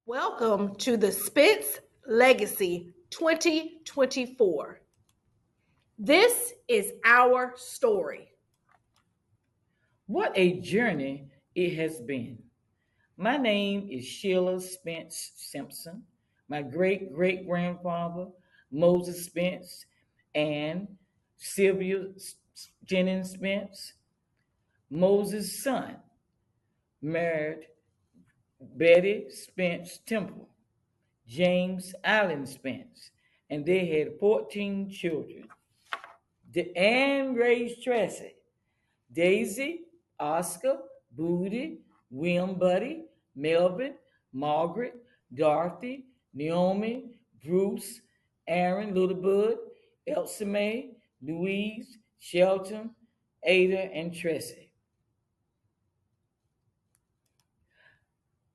Welcome to the Spence Legacy 2024. This is our story. What a journey it has been. My name is Sheila Spence Simpson. My great great grandfather, Moses Spence, and Sylvia Jennings Spence, Moses' son, married Betty Spence Temple, James Allen Spence, and they had 14 children. And raised Tracy, Daisy, Oscar, Booty, William Buddy, Melvin, Margaret, Dorothy, Naomi, Bruce, Aaron, Little Bud, Elsa Mae, Louise, Shelton, Ada, and Tracy.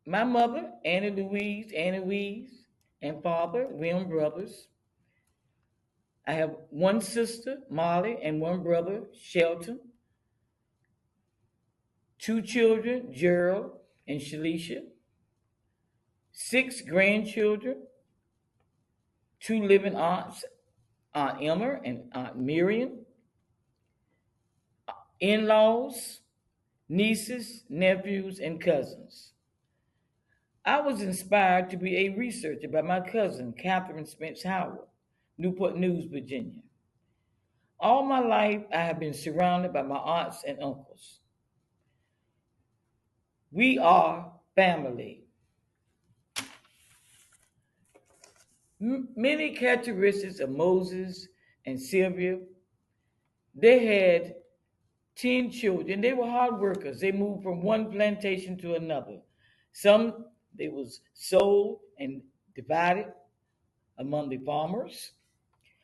My mother, Annie Louise, and father, William Brothers. I have one sister, Molly, and one brother, Shelton. Two children, Gerald and Shalisha. Six grandchildren, two living aunts, Aunt Emma and Aunt Miriam. In-laws, nieces, nephews, and cousins. I was inspired to be a researcher by my cousin, Catherine Spence Howard, Newport News, Virginia. All my life, I have been surrounded by my aunts and uncles. We are family. Many characteristics of Moses and Sylvia. They had 10 children. They were hard workers. They moved from one plantation to another. Some they was sold and divided among the farmers,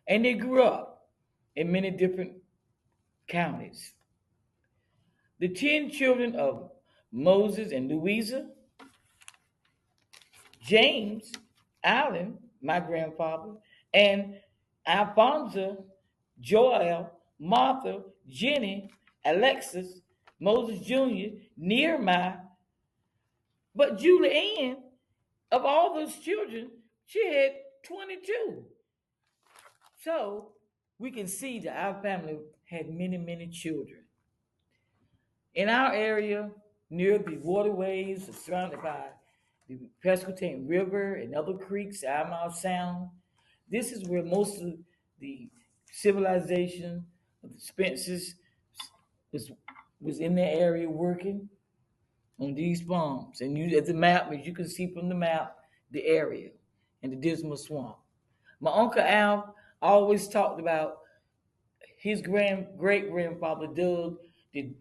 and they grew up in many different counties. The 10 children of Moses and Louisa, James, Allen, my grandfather, and Alfonso, Joel, Martha, Jenny, Alexis, Moses Jr., Nehemiah. But Julie Ann, of all those children, she had 22. So we can see that our family had many, many children. In our area, near the waterways, surrounded by the Presbyterian River and other creeks, Almond Sound, this is where most of the civilization of the Spencers was, was in that area working on these farms. And you, at the map, as you can see from the map, the area and the Dismal Swamp. My Uncle Al always talked about his great grandfather dug the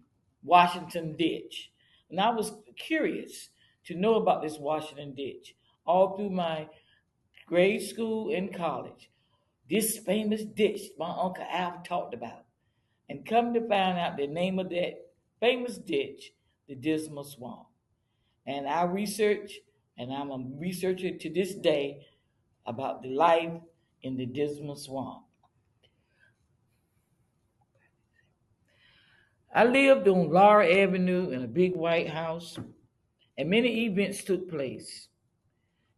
Washington Ditch. And I was curious to know about this Washington Ditch all through my grade school and college. This famous ditch my Uncle Al talked about. And come to find out the name of that famous ditch, the Dismal Swamp. And I research, and I'm a researcher to this day about the life in the Dismal Swamp. I lived on Laura Avenue in a big white house, and many events took place,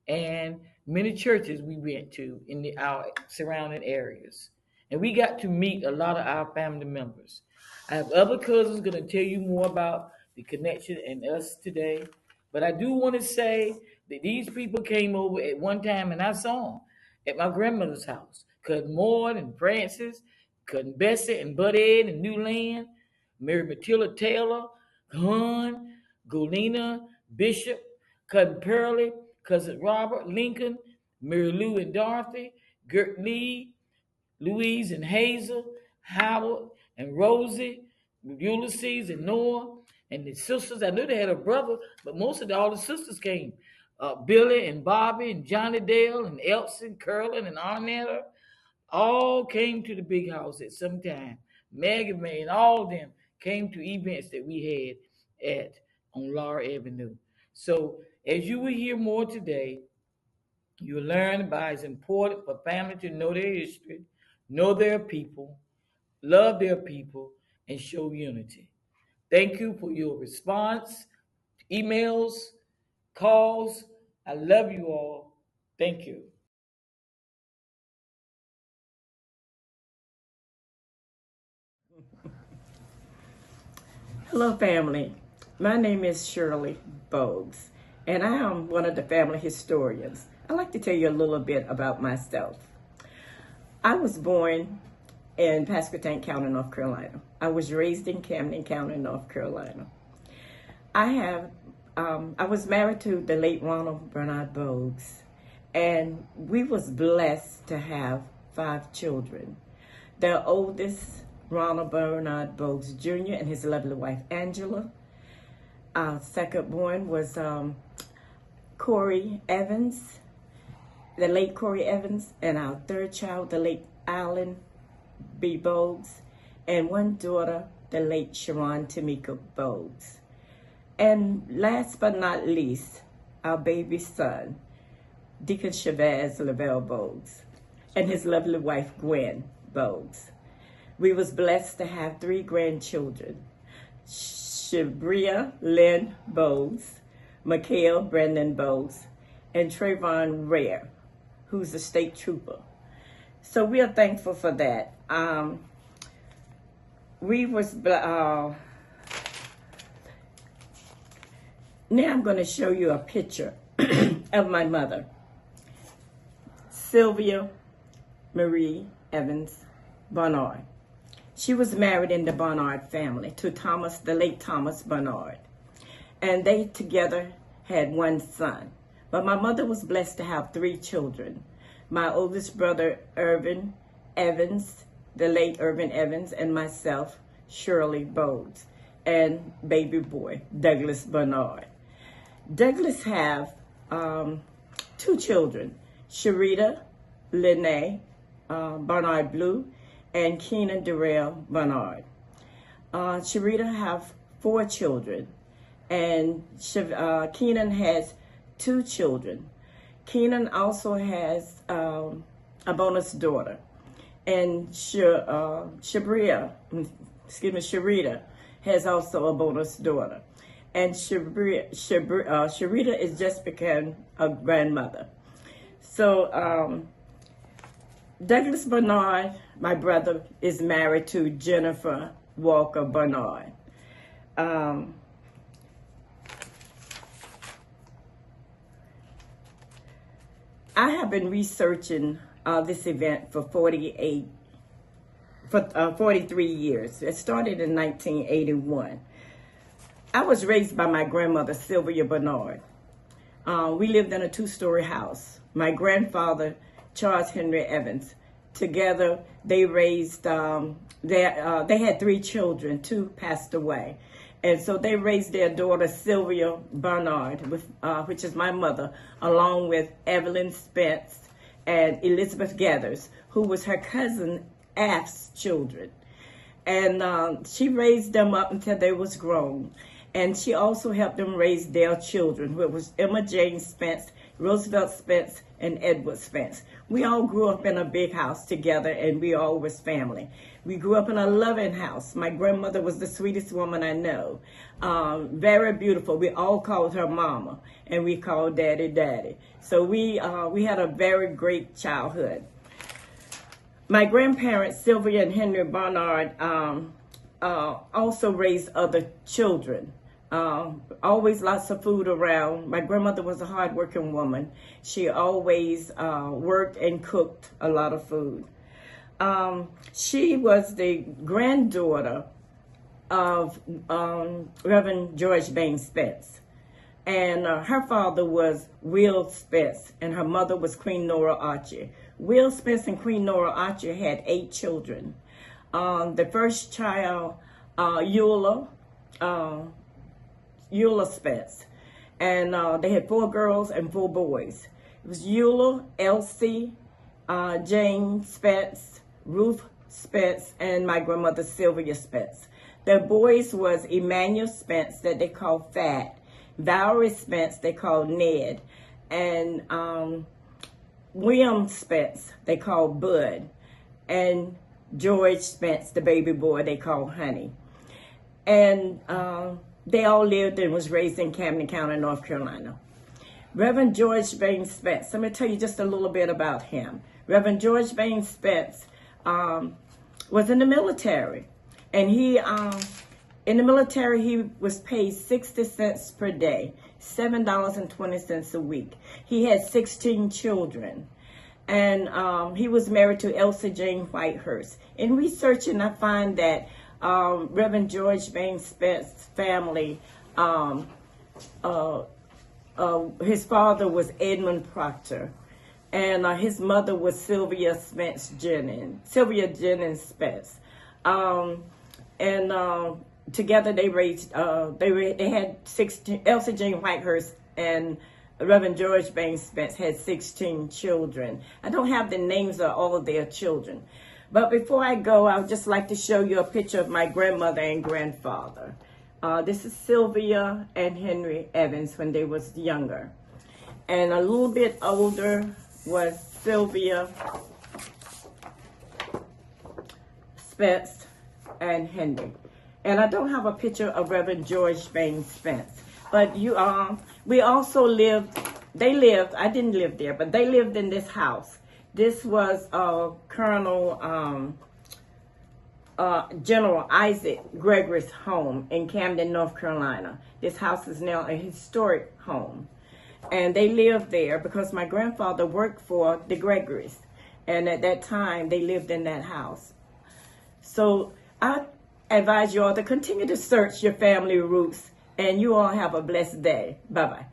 and many churches we went to in our surrounding areas. And we got to meet a lot of our family members. I have other cousins going to tell you more about the connection and us today. But I do want to say that these people came over at one time and I saw them at my grandmother's house. Cousin Maud and Francis, Cousin Bessie and Bud Ed and Newland, Mary Matilda Taylor, Hun, Golina, Bishop, Cousin Pearlie, Cousin Robert, Lincoln, Mary Lou and Dorothy, Gert Lee, Louise and Hazel, Howard and Rosie, Ulysses and Noah, and the sisters. I knew they had a brother, but most of all the sisters came. Billy and Bobby and Johnny Dale and Elsie, Curlin and Arnetta all came to the big house at some time. Maggie May and all of them came to events that we had at on Laura Avenue. So as you will hear more today, you learn about it's important for family to know their history, know their people, love their people, and show unity. Thank you for your response, emails, calls. I love you all. Thank you. Hello, family. My name is Shirley Bogues, and I am one of the family historians. I'd like to tell you a little bit about myself. I was born in Pasquotank County, North Carolina. I was raised in Camden County, North Carolina. I was married to the late Ronald Bernard Bogues, and we was blessed to have 5 children. The oldest, Ronald Bernard Bogues Jr. and his lovely wife, Angela. Our second born was Corey Evans, the late Corey Evans, and our third child, the late Alan B. Bogues, and one daughter, the late Sharon Tamika Bogues. And last but not least, our baby son, Deacon Chavez Lavelle Bogues, and his lovely wife, Gwen Bogues. We was blessed to have 3 grandchildren, Shabria Lynn Bogues, Mikhail Brendan Bogues, and Trayvon Rare, who's a state trooper. So we are thankful for that. Now I'm going to show you a picture of my mother, Sylvia Marie Evans Barnard. She was married in the Barnard family to the late Thomas Barnard. And they together had 1 son. But my mother was blessed to have 3 children. My oldest brother, Irvin Evans, the late Irvin Evans, and myself, Shirley Bogues, and baby boy, Douglas Barnard. Douglas have 2 children, Sharita Lene Barnard Blue, and Keenan Darrell Barnard. Sharita have 4 children, and Keenan has 2 children. Keenan also has a bonus daughter, and Sharita has also a bonus daughter. And Sharita is just become a grandmother. So Douglas Barnard, my brother, is married to Jennifer Walker Barnard. I have been researching this event for 43 years. It started in 1981. I was raised by my grandmother, Sylvia Barnard. We lived in a 2-story house. My grandfather, Charles Henry Evans, together they raised, they had 3 children, 2 passed away. And so they raised their daughter, Sylvia Barnard, which is my mother, along with Evelyn Spence and Elizabeth Gathers, who was her cousin Af's children. And she raised them up until they was grown. And she also helped them raise their children, who was Emma Jane Spence, Roosevelt Spence, and Edward Spence. We all grew up in a big house together, and we all was family. We grew up in a loving house. My grandmother was the sweetest woman I know. Very beautiful. We all called her Mama, and we called Daddy, Daddy. So we had a very great childhood. My grandparents, Sylvia and Henry Barnard, also raised other children. Always lots of food around. My grandmother was a hardworking woman. She always worked and cooked a lot of food. She was the granddaughter of Reverend George Bain Spence. And her father was Will Spence, and her mother was Queen Nora Archer. Will Spence and Queen Nora Archer had 8 children. The first child, Eula Spence, and they had 4 girls and 4 boys. It was Eula, Elsie, Jane Spence, Ruth Spence, and my grandmother Sylvia Spence. The boys was Emmanuel Spence, that they called Fat, Valerie Spence, they called Ned, and William Spence, they called Bud, and George Spence, the baby boy, they called Honey. And they all lived and was raised in Camden County, North Carolina. Reverend George Bain Spence. Let me tell you just a little bit about him. Reverend George Bain Spence was in the military, and in the military he was paid 60 cents per day, $7.20 a week. He had 16 children, and he was married to Elsa Jane Whitehurst. In researching, I find that Reverend George Bain Spence's family, his father was Edmund Proctor, and his mother was Sylvia Jennings Spence, and together they raised. They had 16. Elsa Jane Whitehurst and Reverend George Bain Spence had 16 children. I don't have the names of all of their children, but before I go, I would just like to show you a picture of my grandmother and grandfather. This is Sylvia and Henry Evans when they was younger. And a little bit older was Sylvia Spence and Henry. And I don't have a picture of Reverend George Bain Spence. But we also lived, I didn't live there, but they lived in this house. This was Colonel General Isaac Gregory's home in Camden, North Carolina. This house is now a historic home. And they lived there because my grandfather worked for the Gregorys. And at that time, they lived in that house. So I advise you all to continue to search your family roots. And you all have a blessed day. Bye-bye.